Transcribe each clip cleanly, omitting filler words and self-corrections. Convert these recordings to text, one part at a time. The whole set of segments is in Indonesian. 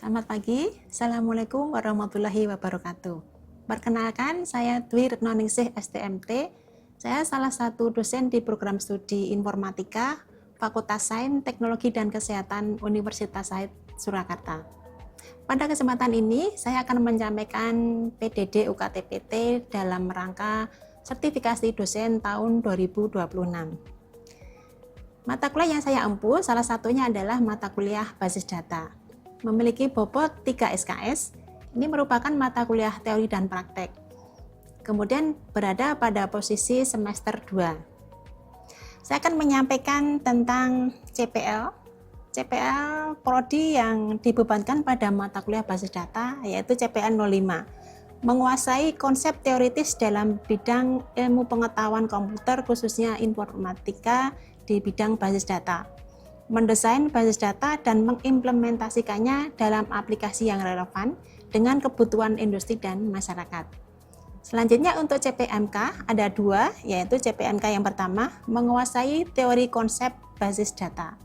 Selamat pagi, Assalamualaikum warahmatullahi wabarakatuh. Perkenalkan, saya Dwi Retnoningsih STMT. Saya salah satu dosen di program studi Informatika, Fakultas Sains, Teknologi dan Kesehatan Universitas Said Surakarta. Pada kesempatan ini, saya akan menyampaikan PDD UKT-PT dalam rangka sertifikasi dosen tahun 2026. Mata kuliah yang saya empu, salah satunya adalah mata kuliah basis data. Memiliki bobot 3 SKS, ini merupakan mata kuliah teori dan praktek. Kemudian berada pada posisi semester 2. Saya akan menyampaikan tentang CPL prodi yang dibebankan pada mata kuliah basis data, yaitu CPL 05. Menguasai konsep teoritis dalam bidang ilmu pengetahuan komputer, khususnya informatika di bidang basis data. Mendesain basis data dan mengimplementasikannya dalam aplikasi yang relevan dengan kebutuhan industri dan masyarakat. Selanjutnya untuk CPMK ada dua, yaitu CPMK yang pertama menguasai teori konsep basis data.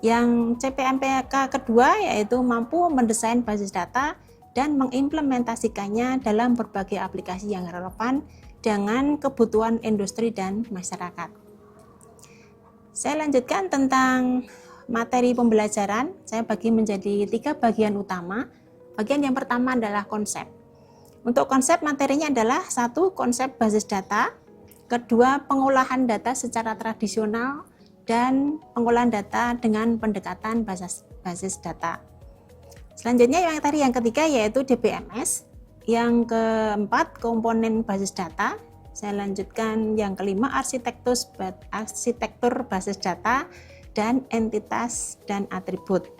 Yang CPMK kedua yaitu mampu mendesain basis data dan mengimplementasikannya dalam berbagai aplikasi yang relevan dengan kebutuhan industri dan masyarakat. Saya lanjutkan tentang materi pembelajaran. Saya bagi menjadi 3 bagian utama. Bagian yang pertama adalah konsep. Untuk konsep materinya adalah 1. Konsep basis data, 2. Pengolahan data secara tradisional, dan pengolahan data dengan pendekatan basis data. Selanjutnya yang ketiga yaitu DBMS. Yang keempat komponen basis data. Saya lanjutkan yang kelima arsitektur basis data dan entitas dan atribut.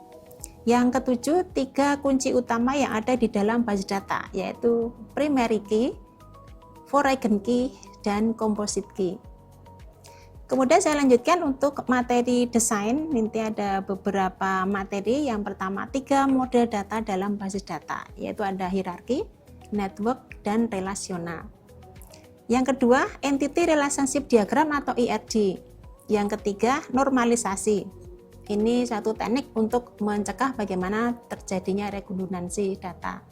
Yang ketujuh 3 kunci utama yang ada di dalam basis data, yaitu primary key, foreign key, dan composite key. Kemudian saya lanjutkan untuk materi desain. Nanti ada beberapa materi. Yang pertama 3 model data dalam basis data, yaitu ada hierarki, network, dan relasional. Yang kedua, entity relationship diagram atau ERD. Yang ketiga, normalisasi. Ini satu teknik untuk mencegah bagaimana terjadinya redundansi data.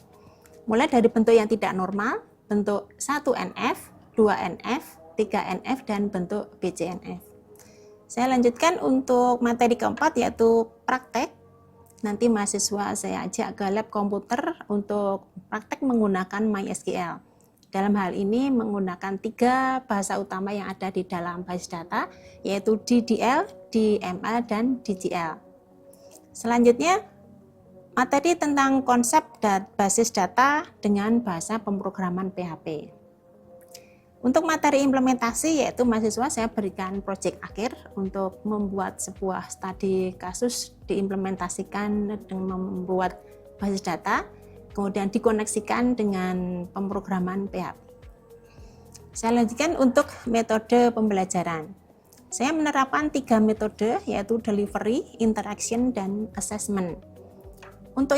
Mulai dari bentuk yang tidak normal, bentuk 1NF, 2NF, 3NF, dan bentuk BCNF. Saya lanjutkan untuk materi keempat yaitu praktek. Nanti mahasiswa saya ajak ke lab komputer untuk praktek menggunakan MySQL. Dalam hal ini menggunakan 3 bahasa utama yang ada di dalam basis data, yaitu DDL, DML, dan DGL. Selanjutnya, materi tentang konsep basis data dengan bahasa pemrograman PHP. Untuk materi implementasi, yaitu mahasiswa saya berikan proyek akhir untuk membuat sebuah studi kasus diimplementasikan dengan membuat basis data, kemudian dikoneksikan dengan pemrograman PHP. Saya lanjutkan untuk metode pembelajaran. Saya menerapkan 3 metode, yaitu delivery, interaction, dan assessment. Untuk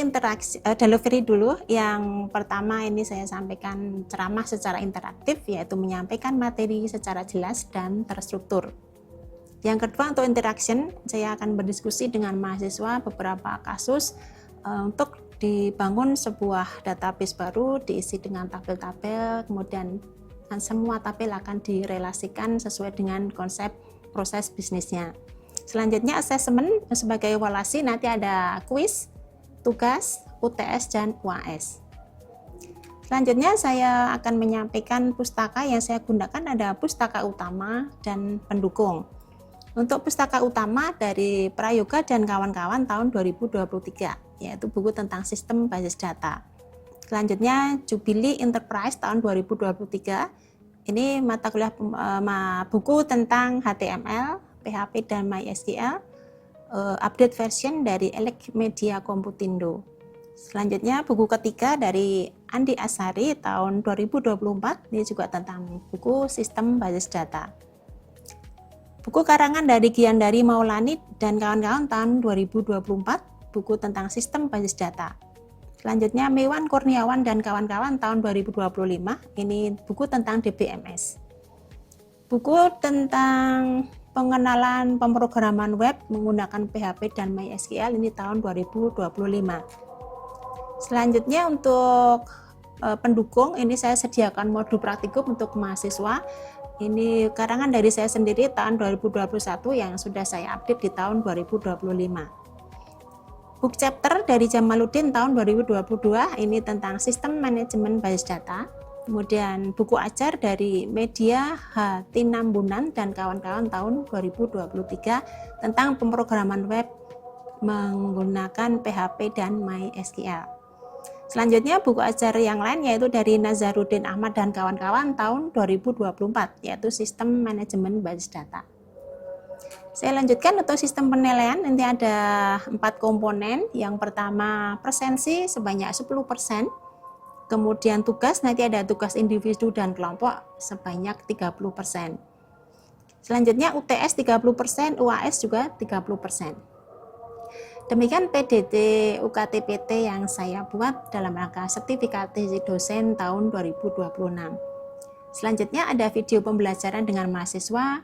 delivery dulu, yang pertama ini saya sampaikan ceramah secara interaktif, yaitu menyampaikan materi secara jelas dan terstruktur. Yang kedua untuk interaction, saya akan berdiskusi dengan mahasiswa beberapa kasus untuk dibangun sebuah database baru, diisi dengan tabel-tabel, kemudian semua tabel akan direlasikan sesuai dengan konsep proses bisnisnya. Selanjutnya assessment sebagai evaluasi, nanti ada kuis, tugas, UTS, dan UAS. Selanjutnya saya akan menyampaikan pustaka yang saya gunakan ada pustaka utama dan pendukung. Untuk pustaka utama dari Prayoga dan kawan-kawan tahun 2023, yaitu buku tentang sistem basis data. Selanjutnya Jubilee Enterprise tahun 2023, ini mata kuliah buku tentang HTML, PHP, dan MySQL, update version dari Elec Media Komputindo. Selanjutnya buku ketiga dari Andi Asari tahun 2024, ini juga tentang buku sistem basis data. Buku karangan dari Giandari Maulani dan kawan-kawan tahun 2024, buku tentang sistem basis data. Selanjutnya Mewan Kurniawan dan kawan-kawan tahun 2025, ini buku tentang DBMS. Buku tentang pengenalan pemrograman web menggunakan PHP dan MySQL, ini tahun 2025. Selanjutnya untuk pendukung, ini saya sediakan modul praktikum untuk mahasiswa. Ini karangan dari saya sendiri tahun 2021 yang sudah saya update di tahun 2025. Book chapter dari Jamaluddin tahun 2022 ini tentang sistem manajemen basis data. Kemudian buku ajar dari Media H. Tinambunan dan kawan-kawan tahun 2023 tentang pemrograman web menggunakan PHP dan MySQL. Selanjutnya buku ajar yang lain yaitu dari Nazaruddin Ahmad dan kawan-kawan tahun 2024 yaitu sistem manajemen basis data. Saya lanjutkan untuk sistem penilaian, nanti ada 4 komponen. Yang pertama presensi sebanyak 10%, kemudian tugas, nanti ada tugas individu dan kelompok sebanyak 30%. Selanjutnya UTS 30%, UAS juga 30%. Demikian PDT UKT-PT yang saya buat dalam rangka sertifikasi dosen tahun 2026. Selanjutnya ada video pembelajaran dengan mahasiswa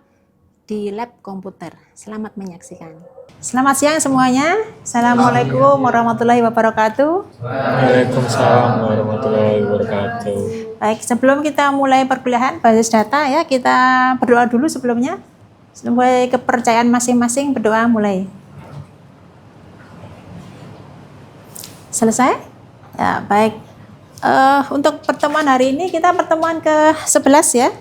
di lab komputer. Selamat menyaksikan. Selamat siang semuanya. Assalamualaikum warahmatullahi wabarakatuh. Waalaikumsalam warahmatullahi wabarakatuh. Baik, sebelum kita mulai perkuliahan basis data ya, kita berdoa dulu sebelumnya. Sesuai kepercayaan masing-masing, berdoa mulai. Selesai? Ya, baik. Untuk pertemuan hari ini kita pertemuan ke-11 ya.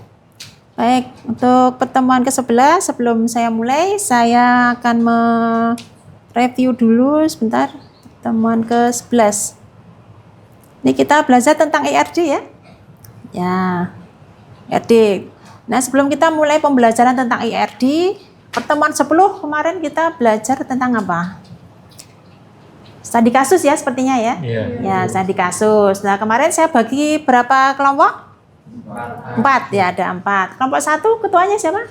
Baik, untuk pertemuan ke-11 sebelum saya mulai, saya akan mereview dulu sebentar pertemuan ke-11. Ini kita belajar tentang ERD ya. Ya, ERD. Nah, sebelum kita mulai pembelajaran tentang ERD, pertemuan 10 kemarin kita belajar tentang apa? Studi kasus ya sepertinya ya. Ya, studi kasus. Nah, kemarin saya bagi berapa kelompok? 4 ya, ada 4. Kelompok 1 ketuanya siapa?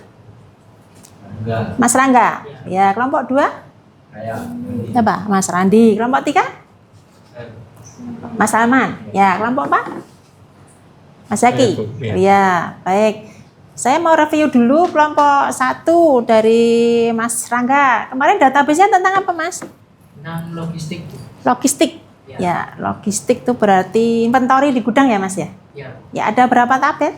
Mas Rangga. Ya, kelompok 2? Siapa? Mas Randi. Kelompok 3? Mas Salman. Ya, kelompok 4? Mas Zaki. Ya, baik. Saya mau review dulu kelompok 1 dari Mas Rangga. Kemarin database-nya tentang apa, Mas? Tentang logistik. Logistik. Ya, logistik itu berarti inventory di gudang ya, Mas ya? Ya. Ya, ada berapa tabel?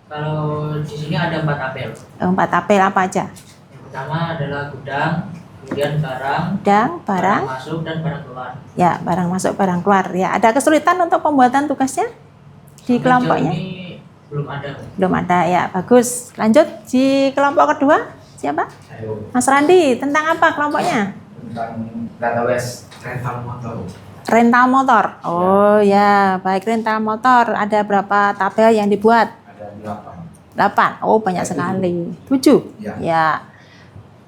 Kalau di sini ada 4 tabel. 4 tabel apa aja? Yang pertama adalah gudang, kemudian barang, Gudang, barang masuk dan barang keluar. ya, barang masuk, barang keluar. Ya, ada kesulitan untuk pembuatan tugasnya di kelompoknya? Ini belum ada. Belum ada ya, bagus. Lanjut di kelompok kedua, siapa? Mas Randi, tentang apa kelompoknya? Tentang database rental motor. Rental motor. Oh ya, baik, rental motor. Ada berapa tabel yang dibuat? Ada 8. 8. Oh, banyak sekali. 7? Ya. Ya.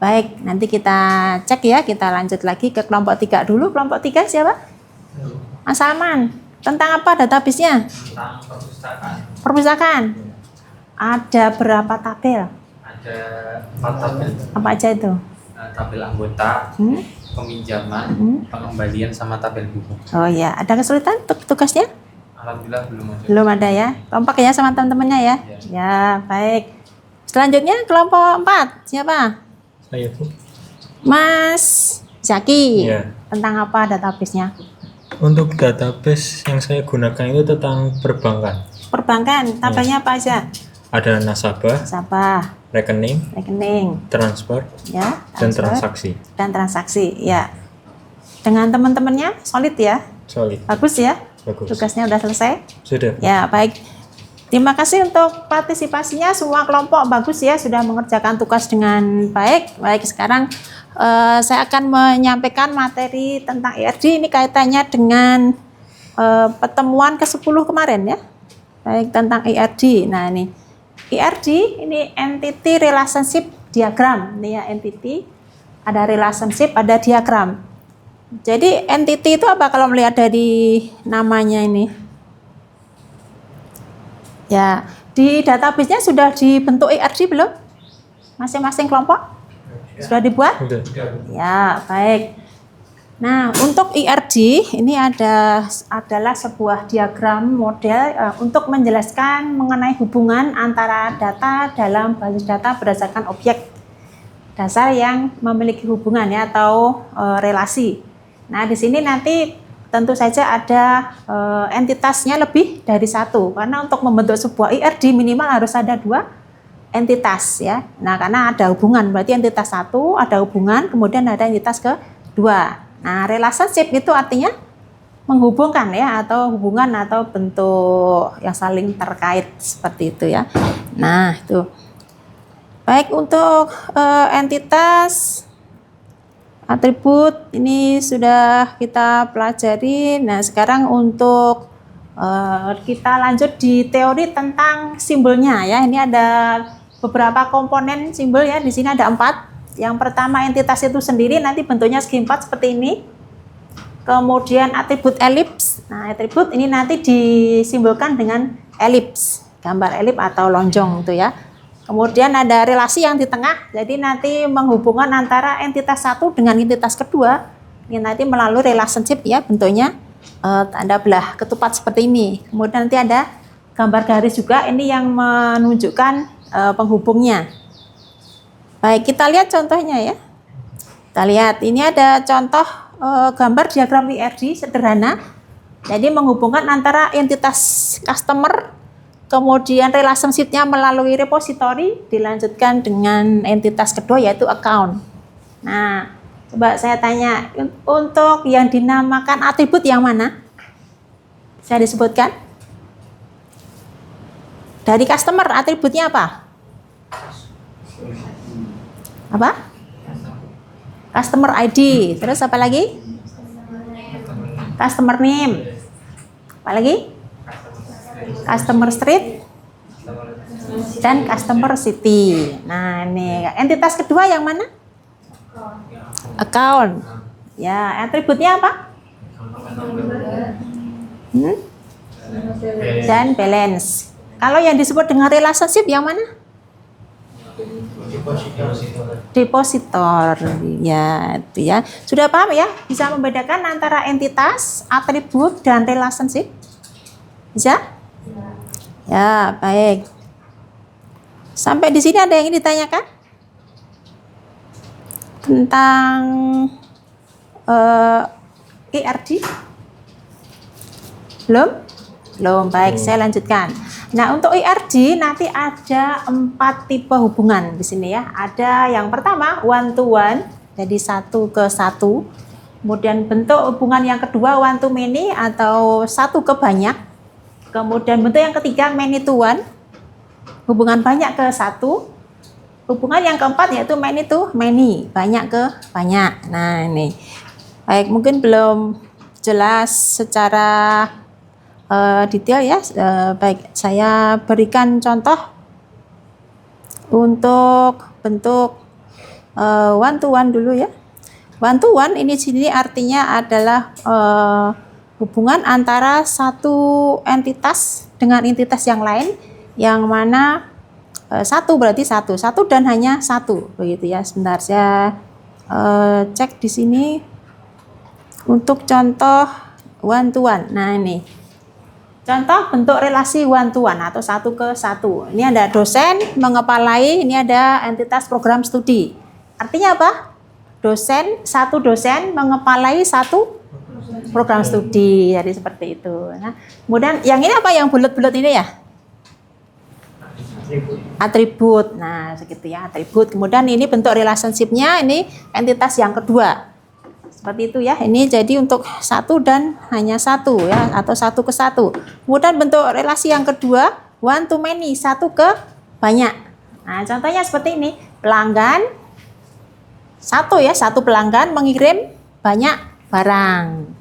Baik, nanti kita cek ya. Kita lanjut lagi ke kelompok 3 dulu. Kelompok 3 siapa? Mas Salman. Tentang apa database-nya? Tentang perpustakaan. Perpustakaan. Ada berapa tabel? Ada 4 tabel. Apa aja itu? Tabel anggota, peminjaman, pengembalian, sama tabel buku. Oh ya, ada kesulitan untuk tugasnya? Alhamdulillah belum ada. Belum ada ya. Kompak ya sama teman-temannya ya? Ya, baik. Selanjutnya kelompok 4. Siapa? Saya Bu. Mas Zaki. Ya. Tentang apa database-nya? Untuk database yang saya gunakan itu tentang perbankan. Perbankan, tabelnya apa aja? Ada nasabah, Nasabah, rekening, transfer, ya, dan transfer, transaksi. dan transaksi, ya. Dengan teman-temannya solid ya, Solid. bagus ya. Bagus. Tugasnya udah selesai. Sudah. Ya, baik. Terima kasih untuk partisipasinya, semua kelompok bagus ya, sudah mengerjakan tugas dengan baik. Baik, sekarang saya akan menyampaikan materi tentang ERD. Ini kaitannya dengan pertemuan ke-10 kemarin ya. Baik, tentang ERD. Nah, ini ERD ini entity relationship diagram. Ini ya entity, ada relationship, ada diagram. Jadi entity itu apa kalau melihat dari namanya ini? Ya, di database-nya sudah dibentuk ERD belum? Masing-masing kelompok? Sudah dibuat? Sudah. Ya, baik. Nah, untuk ERD ini adalah sebuah diagram model untuk menjelaskan mengenai hubungan antara data dalam basis data berdasarkan objek dasar yang memiliki hubungan ya atau relasi. Nah, di sini nanti tentu saja ada entitasnya lebih dari satu, karena untuk membentuk sebuah IRD minimal harus ada 2 entitas ya. Nah, karena ada hubungan, berarti entitas satu ada hubungan, kemudian ada entitas kedua. Nah, relationship itu artinya menghubungkan ya, atau hubungan atau bentuk yang saling terkait seperti itu ya. Nah, itu. Baik, untuk entitas atribut ini sudah kita pelajari. Nah, sekarang untuk kita lanjut di teori tentang simbolnya ya. Ini ada beberapa komponen simbol ya. Di sini ada 4. Yang pertama entitas itu sendiri, nanti bentuknya segi 4 seperti ini. Kemudian atribut elips. Nah, atribut ini nanti disimbolkan dengan elips, gambar elips atau lonjong itu ya. Kemudian ada relasi yang di tengah, jadi nanti menghubungkan antara entitas satu dengan entitas kedua. Ini nanti melalui relationship ya, bentuknya tanda belah ketupat seperti ini. Kemudian nanti ada gambar garis juga, ini yang menunjukkan penghubungnya. Baik, kita lihat contohnya ya. Kita lihat, ini ada contoh gambar diagram IRD sederhana. Jadi menghubungkan antara entitas customer, kemudian relationship-nya melalui repository, dilanjutkan dengan entitas kedua yaitu account. Nah, coba saya tanya, untuk yang dinamakan atribut yang mana? Saya disebutkan. Dari customer, atributnya apa? Apa? Customer ID. Terus apa lagi? Customer name. Apa lagi? Customer street dan customer city. Nah, ini entitas kedua yang mana? Account. Ya, atributnya apa? Dan balance. Kalau yang disebut dengan relationship yang mana? Depositor. Ya, itu ya. Sudah paham ya? Bisa membedakan antara entitas, atribut dan relationship? Bisa? Ya, baik. Sampai di sini ada yang ingin ditanyakan? Tentang IRD? Belum? Belum, baik, saya lanjutkan. Nah, untuk IRD nanti ada 4 tipe hubungan di sini ya. Ada yang pertama one to one, jadi 1 ke 1. Kemudian bentuk hubungan yang kedua one to many atau 1 ke banyak. Kemudian bentuk yang ketiga many to one, hubungan banyak ke 1. Hubungan yang keempat yaitu many to many, banyak ke banyak. Nah, ini. Baik, mungkin belum jelas secara detail ya. Baik, saya berikan contoh untuk bentuk one to one dulu ya. One to one ini sini artinya adalah hubungan antara satu entitas dengan entitas yang lain, yang mana satu berarti satu dan hanya satu, begitu ya. Sebentar, saya cek di sini untuk contoh one to one. Nah, ini contoh bentuk relasi one to one atau 1 ke 1. Ini ada dosen mengepalai, ini ada entitas program studi. Artinya apa? Satu dosen mengepalai 1 program studi. Jadi seperti itu. Nah, kemudian yang ini apa, yang bulat-bulat ini ya? Atribut. Nah, segitu ya, atribut. Kemudian ini bentuk relationship-nya, ini entitas yang kedua. Seperti itu ya. Ini jadi untuk 1 dan hanya 1 ya, atau 1 ke 1. Kemudian bentuk relasi yang kedua one to many, 1 ke banyak. Nah, contohnya seperti ini. Pelanggan 1 ya, 1 pelanggan mengirim banyak barang.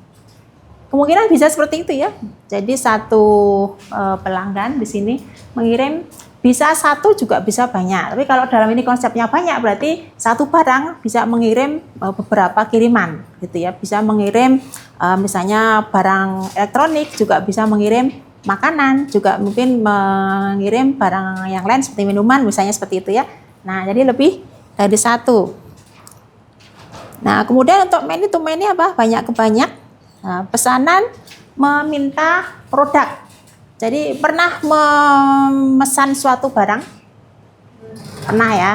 Kemungkinan bisa seperti itu ya. Jadi 1 pelanggan di sini mengirim, bisa 1 juga bisa banyak. Tapi kalau dalam ini konsepnya banyak, berarti 1 barang bisa mengirim beberapa kiriman gitu ya. Bisa mengirim misalnya barang elektronik, juga bisa mengirim makanan, juga mungkin mengirim barang yang lain seperti minuman misalnya, seperti itu ya. Nah, jadi lebih dari 1. Nah, kemudian untuk many to many apa? Banyak ke banyak. Nah, pesanan meminta produk. Jadi pernah memesan suatu barang? Pernah ya.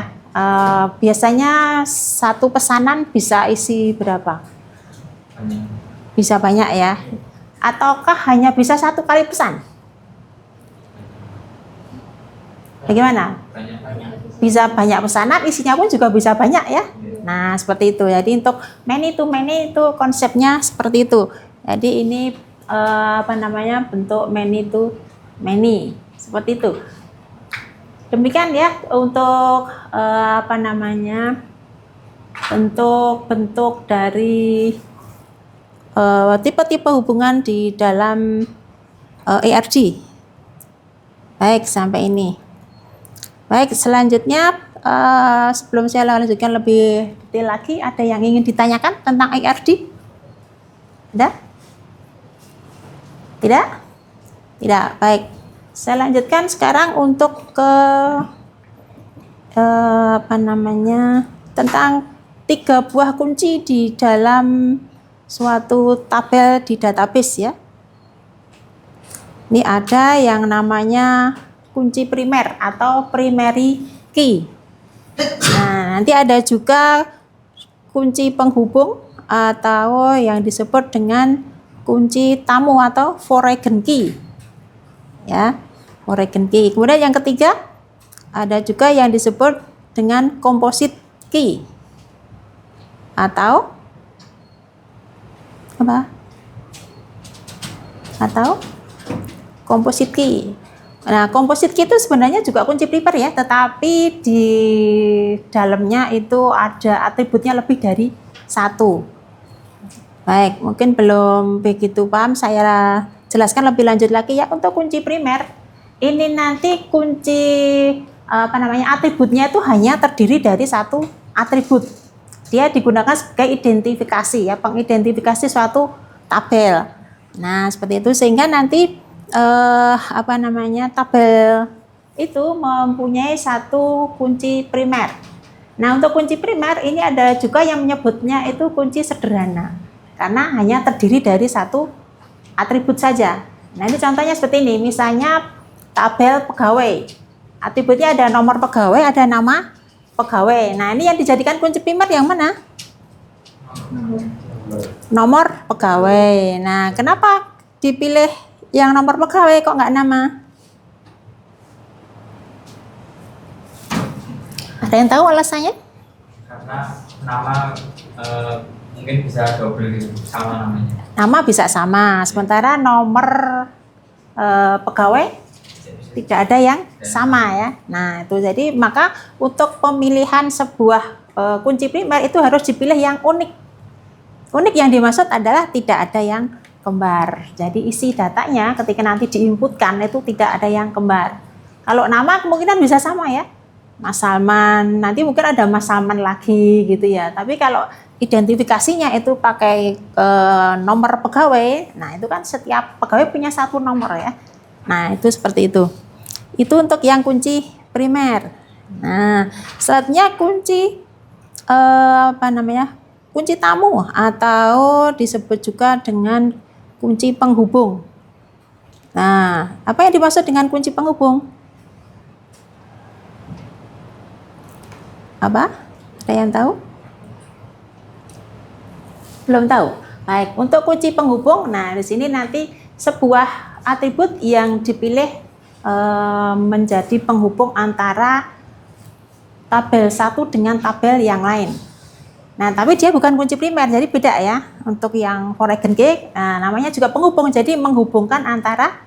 Biasanya 1 pesanan bisa isi berapa? Bisa banyak ya. Ataukah hanya bisa satu kali pesan? Bagaimana? Bisa banyak pesanan, isinya pun juga bisa banyak ya. Nah, seperti itu. Jadi untuk many to many itu konsepnya seperti itu. Jadi ini bentuk many to many seperti itu. Demikian ya untuk bentuk-bentuk dari tipe-tipe hubungan di dalam ERG. Baik, sampai ini. Baik, selanjutnya sebelum saya lanjutkan lebih detail lagi, ada yang ingin ditanyakan tentang ERG? Ada? Tidak? Tidak. Baik. Saya lanjutkan sekarang untuk ke tentang 3 buah kunci di dalam suatu tabel di database ya. Ini ada yang namanya kunci primer atau primary key. Nah, nanti ada juga kunci penghubung atau yang disebut dengan kunci tamu atau foreign key. Ya, foreign key. Kemudian yang ketiga ada juga yang disebut dengan composite key atau apa? Atau composite key. Nah, composite key itu sebenarnya juga kunci primer ya, tetapi di dalamnya itu ada atributnya lebih dari 1. Baik, mungkin belum begitu paham, saya jelaskan lebih lanjut lagi ya. Untuk kunci primer, ini nanti kunci atributnya itu hanya terdiri dari 1 atribut. Dia digunakan sebagai identifikasi ya, pengidentifikasi suatu tabel. Nah, seperti itu sehingga nanti tabel itu mempunyai 1 kunci primer. Nah, untuk kunci primer ini ada juga yang menyebutnya itu kunci sederhana karena hanya terdiri dari 1 atribut saja. Nah, ini contohnya seperti ini, misalnya tabel pegawai. Atributnya ada nomor pegawai, ada nama pegawai. Nah, ini yang dijadikan kunci primer yang mana? Nomor pegawai. Nah, kenapa dipilih yang nomor pegawai kok nggak nama? Ada yang tahu alasannya? Karena nama mungkin bisa double gitu, sama namanya. Nama bisa sama, sementara nomor pegawai tidak ada yang sama ya. Nah, itu jadi maka untuk pemilihan sebuah kunci primer itu harus dipilih yang unik. Unik yang dimaksud adalah tidak ada yang kembar. Jadi isi datanya ketika nanti diinputkan itu tidak ada yang kembar. Kalau nama kemungkinan bisa sama ya. Mas Salman, nanti mungkin ada Mas Salman lagi gitu ya. Tapi kalau identifikasinya itu pakai nomor pegawai, nah itu kan setiap pegawai punya 1 nomor ya. Nah, itu seperti itu. Itu untuk yang kunci primer. Nah, selanjutnya kunci kunci tamu atau disebut juga dengan kunci penghubung. Nah, apa yang dimaksud dengan kunci penghubung? Apa? Ada yang tahu? Belum tahu. Baik, untuk kunci penghubung, nah di sini nanti sebuah atribut yang dipilih menjadi penghubung antara tabel 1 dengan tabel yang lain. Nah, tapi dia bukan kunci primer, jadi beda ya. Untuk yang foreign key, nah, namanya juga penghubung, jadi menghubungkan antara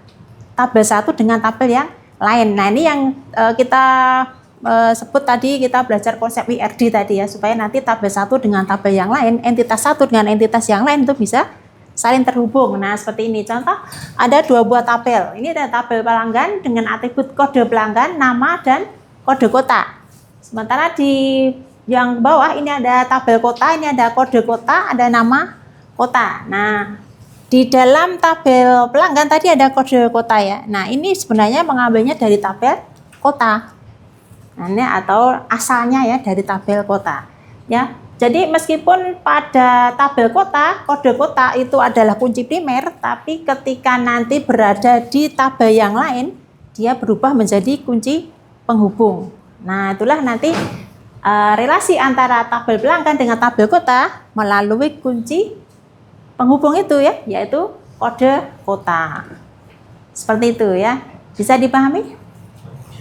tabel 1 dengan tabel yang lain. Nah, ini yang kita sebut tadi, kita belajar konsep ERG tadi ya, supaya nanti tabel 1 dengan tabel yang lain, entitas 1 dengan entitas yang lain itu bisa saling terhubung. Nah, seperti ini. Contoh, ada 2 buah tabel. Ini ada tabel pelanggan dengan atribut kode pelanggan, nama, dan kode kota. Sementara di yang bawah ini ada tabel kota, ini ada kode kota, ada nama kota. Nah, di dalam tabel pelanggan tadi ada kode kota ya. Nah, ini sebenarnya mengambilnya dari tabel kota. Nah, ini atau asalnya ya dari tabel kota. Ya. Jadi meskipun pada tabel kota, kode kota itu adalah kunci primer, tapi ketika nanti berada di tabel yang lain, dia berubah menjadi kunci penghubung. Nah, itulah nanti relasi antara tabel pelanggan dengan tabel kota melalui kunci penghubung itu ya, yaitu kode kota. Seperti itu ya. Bisa dipahami?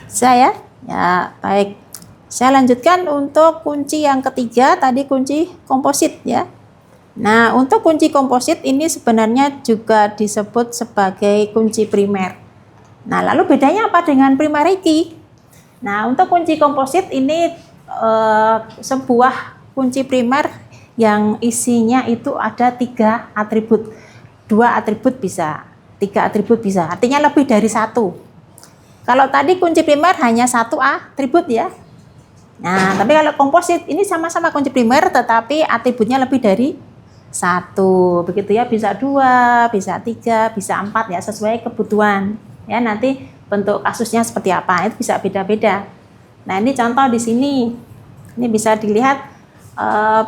Saya? Ya, baik. Saya lanjutkan untuk kunci yang ketiga, tadi kunci komposit ya. Nah, untuk kunci komposit ini sebenarnya juga disebut sebagai kunci primer. Nah, lalu bedanya apa dengan primary key? Nah, untuk kunci komposit ini sebuah kunci primer yang isinya itu ada 3 atribut. 2 atribut bisa, 3 atribut bisa. Artinya lebih dari 1. Kalau tadi kunci primer hanya 1 atribut ya. Nah, tapi kalau komposit ini sama-sama kunci primer tetapi atributnya lebih dari 1. Begitu ya, bisa 2, bisa 3, bisa 4 ya, sesuai kebutuhan. Ya, nanti bentuk kasusnya seperti apa, itu bisa beda-beda. Nah, ini contoh di sini. Ini bisa dilihat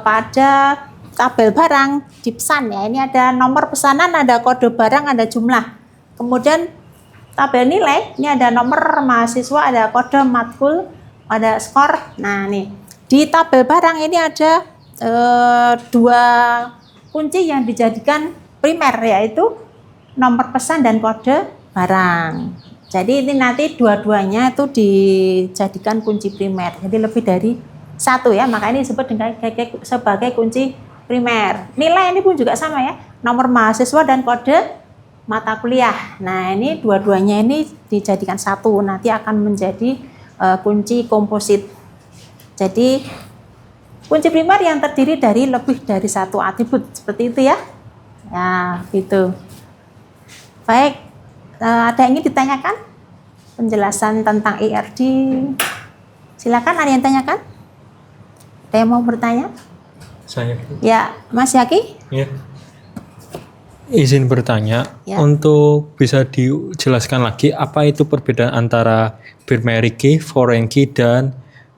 pada tabel barang di pesan ya. Ini ada nomor pesanan, ada kode barang, ada jumlah. Kemudian tabel nilai, ini ada nomor mahasiswa, ada kode matkul, ada skor. Nah, nih di tabel barang ini ada 2 kunci yang dijadikan primer, yaitu nomor pesan dan kode barang. Jadi ini nanti dua-duanya itu dijadikan kunci primer. Jadi lebih dari 1 ya, maka ini disebut sebagai kunci primer. Nilai ini pun juga sama ya, nomor mahasiswa dan kode mata kuliah. Nah, ini dua-duanya ini dijadikan 1, nanti akan menjadi kunci komposit. Jadi kunci primer yang terdiri dari lebih dari 1 atribut, seperti itu ya. Ya, gitu. Baik. Ada yang ingin ditanyakan? Penjelasan tentang ERD. Silakan, ada yang tanyakan? Ada yang mau bertanya? Saya. Ya, Mas Yaki? Ya. Izin bertanya, Ya. untuk bisa dijelaskan lagi apa itu perbedaan antara primary key, foreign key, dan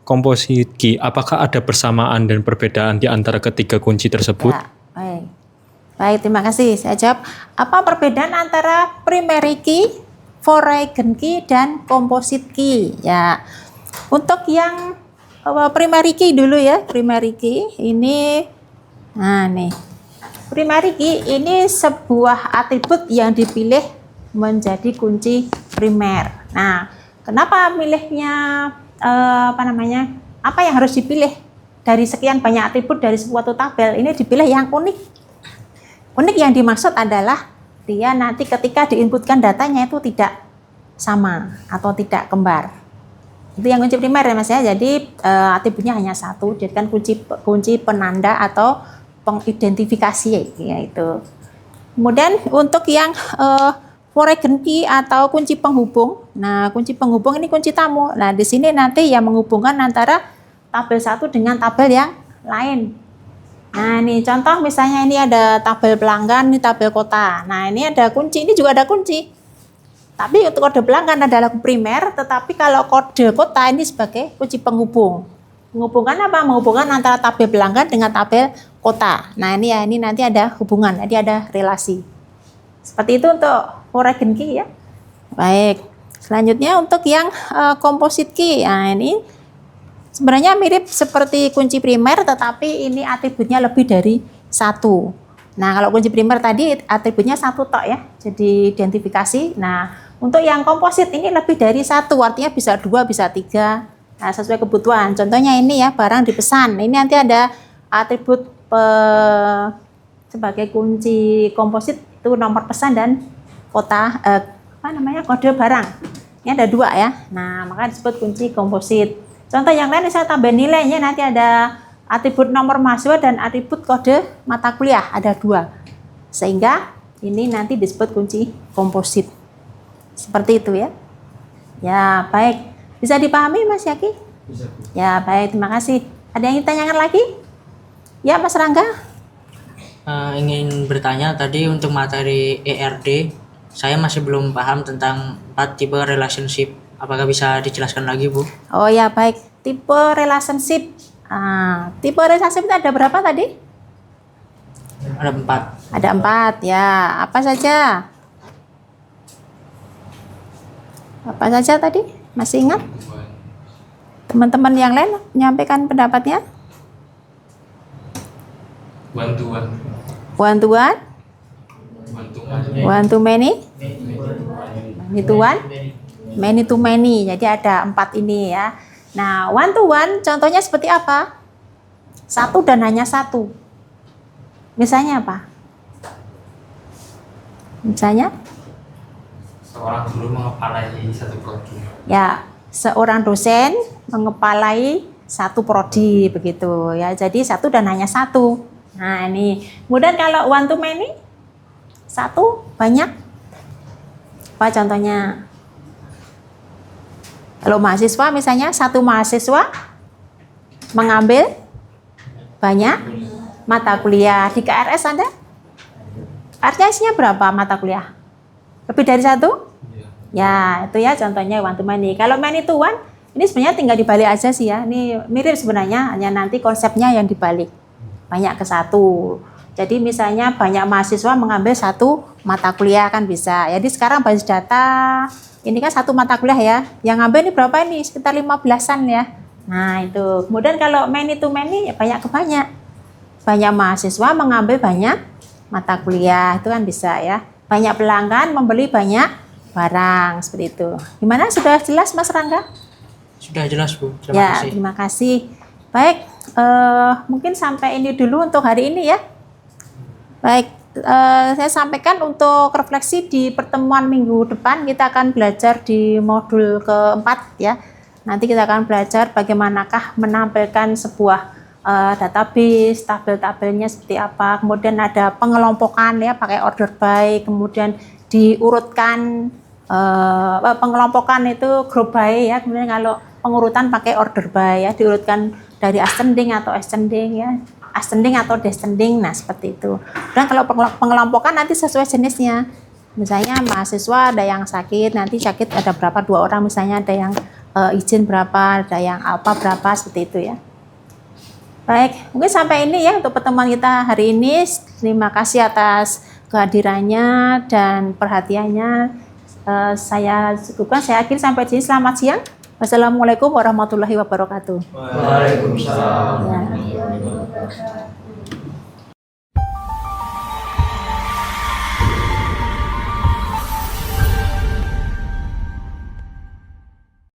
composite key? Apakah ada persamaan dan perbedaan di antara ketiga kunci tersebut? Ya, baik. Baik, terima kasih. Saya jawab, apa perbedaan antara primary key, foreign key, dan composite key? Ya, untuk yang primary key dulu ya, primary key ini, nah nih, primary key ini sebuah atribut yang dipilih menjadi kunci primer. Nah, kenapa milihnya apa yang harus dipilih dari sekian banyak atribut dari suatu tabel? Ini dipilih yang unik. Unik yang dimaksud adalah dia nanti ketika diinputkan datanya itu tidak sama atau tidak kembar. Itu yang kunci primer ya Mas ya. Jadi atributnya hanya 1, jadikan kunci penanda atau pengidentifikasi yaitu. Kemudian untuk yang foreign key atau kunci penghubung. Nah, kunci penghubung ini kunci tamu. Nah, di sini nanti yang menghubungkan antara tabel 1 dengan tabel yang lain. Nah, ini contoh misalnya ini ada tabel pelanggan, ini tabel kota. Nah, ini ada kunci, ini juga ada kunci. Tapi untuk kode pelanggan adalah primer, tetapi kalau kode kota ini sebagai kunci penghubung. Menghubungkan apa? Menghubungkan antara tabel pelanggan dengan tabel kota. Nah, ini ya, ini nanti ada hubungan, jadi ada relasi. Seperti itu untuk foreign key ya. Baik. Selanjutnya untuk yang composite key. Nah, ini sebenarnya mirip seperti kunci primer, tetapi ini atributnya lebih dari 1. Nah, kalau kunci primer tadi atributnya 1 tok ya, jadi identifikasi. Nah, untuk yang komposit ini lebih dari 1, artinya bisa 2, bisa 3. Nah, sesuai kebutuhan. Contohnya ini ya, barang dipesan. Ini nanti ada atribut sebagai kunci komposit itu nomor pesan dan kota kode barang. Ini ada 2 ya. Nah, maka disebut kunci komposit. Contoh yang lain misalnya tabel nilainya nanti ada atribut nomor mahasiswa dan atribut kode mata kuliah, ada 2. Sehingga ini nanti disebut kunci komposit. Seperti itu ya. Ya, baik. Bisa dipahami Mas Yaki? Bisa. Ya, baik. Terima kasih. Ada yang ditanyakan lagi? Ya, Mas Rangga? Ingin bertanya tadi untuk materi ERD, saya masih belum paham tentang 4 tipe relationship. Apakah bisa dijelaskan lagi, Bu? Oh ya, baik. Tipe relationship. Tipe relationship itu ada berapa tadi? Ada 4. Ada 4 ya. Apa saja? Apa saja tadi? Masih ingat? Teman-teman yang lain menyampaikan pendapatnya? One to one. One to one? One to many? Many to one? Many to many. Jadi ada 4 ini ya. Nah, one to one contohnya seperti apa? 1 dan hanya 1. Misalnya apa? Misalnya? Seorang guru mengepalai satu prodi. Ya, seorang dosen mengepalai 1 prodi begitu ya. Jadi 1 dan hanya 1. Nah, ini. Kemudian kalau one to many? 1 banyak. Apa contohnya? Kalau mahasiswa misalnya 1 mahasiswa mengambil banyak mata kuliah. Di KRS ada? KRS isinya berapa mata kuliah? Lebih dari 1? Ya, itu ya contohnya one to many. Kalau many to one, ini sebenarnya tinggal dibalik aja sih ya. Ini mirip sebenarnya, hanya nanti konsepnya yang dibalik. Banyak ke 1. Jadi misalnya banyak mahasiswa mengambil 1 mata kuliah kan bisa. Jadi sekarang basis data, ini kan 1 mata kuliah ya. Yang ngambil ini berapa ini? Sekitar 15-an ya. Nah itu. Kemudian kalau many to many, ya banyak ke banyak. Banyak mahasiswa mengambil banyak mata kuliah, itu kan bisa ya. Banyak pelanggan membeli banyak barang, seperti itu. Gimana? Sudah jelas Mas Rangga? Sudah jelas Bu, terima Ya, kasih. terima kasih. Baik, mungkin sampai ini dulu untuk hari ini ya. Baik, saya sampaikan untuk refleksi di pertemuan minggu depan kita akan belajar di modul keempat ya. Nanti kita akan belajar bagaimanakah menampilkan sebuah database, tabel-tabelnya seperti apa, kemudian ada pengelompokan ya pakai order by, kemudian diurutkan pengelompokan itu group by ya, kemudian kalau pengurutan pakai order by ya, diurutkan dari ascending atau ascending ya, ascending atau descending, nah seperti itu. Dan kalau pengelompokan nanti sesuai jenisnya, misalnya mahasiswa ada yang sakit, nanti sakit ada berapa, 2 orang misalnya, ada yang izin berapa, ada yang apa berapa, seperti itu ya. Baik, mungkin sampai ini ya untuk pertemuan kita hari ini. Terima kasih atas kehadirannya dan perhatiannya. Saya cukupkan, saya akhiri sampai sini. Selamat siang. Wassalamualaikum warahmatullahi wabarakatuh. Waalaikumsalam. Ya.